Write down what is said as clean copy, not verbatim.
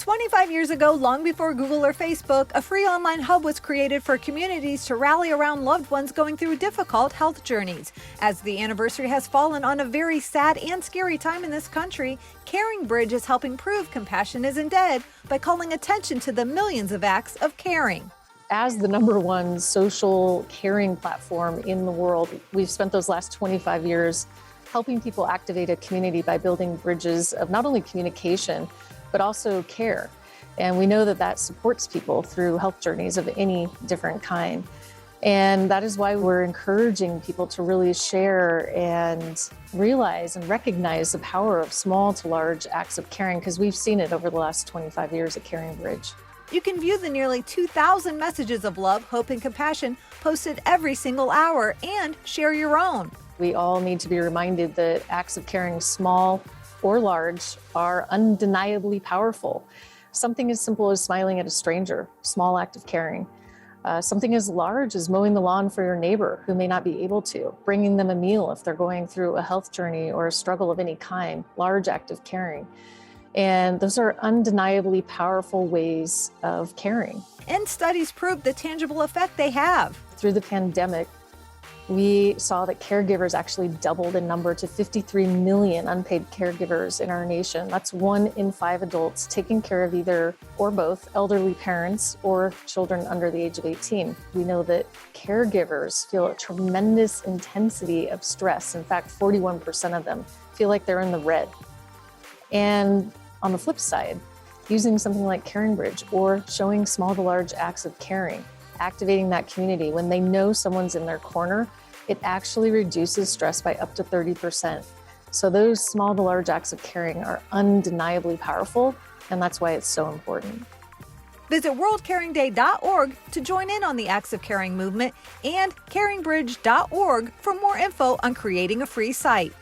25 years ago, long before Google or Facebook, a free online hub was created for communities to rally around loved ones going through difficult health journeys. As the anniversary has fallen on a very sad and scary time in this country, CaringBridge is helping prove compassion isn't dead by calling attention to the millions of acts of caring. As the #1 social caring platform in the world, we've spent those last 25 years helping people activate a community by building bridges of not only communication, but also care. And we know that that supports people through health journeys of any different kind. And that is why we're encouraging people to really share and realize and recognize the power of small to large acts of caring, because we've seen it over the last 25 years at CaringBridge. You can view the nearly 2,000 messages of love, hope, and compassion posted every single hour and share your own. We all need to be reminded that acts of caring, small or large, are undeniably powerful. Something as simple as smiling at a stranger, small act of caring. Something as large as mowing the lawn for your neighbor who may not be able to, bringing them a meal if they're going through a health journey or a struggle of any kind, large act of caring. And those are undeniably powerful ways of caring. And studies prove the tangible effect they have. Through the pandemic, we saw that caregivers actually doubled in number to 53 million unpaid caregivers in our nation. That's 1 in 5 adults taking care of either or both elderly parents or children under the age of 18. We know that caregivers feel a tremendous intensity of stress. In fact, 41% of them feel like they're in the red. And on the flip side, using something like CaringBridge or showing small to large acts of caring, activating that community when they know someone's in their corner, it actually reduces stress by up to 30%. So those small to large acts of caring are undeniably powerful, and that's why it's so important. Visit worldcaringday.org to join in on the Acts of Caring movement and caringbridge.org for more info on creating a free site.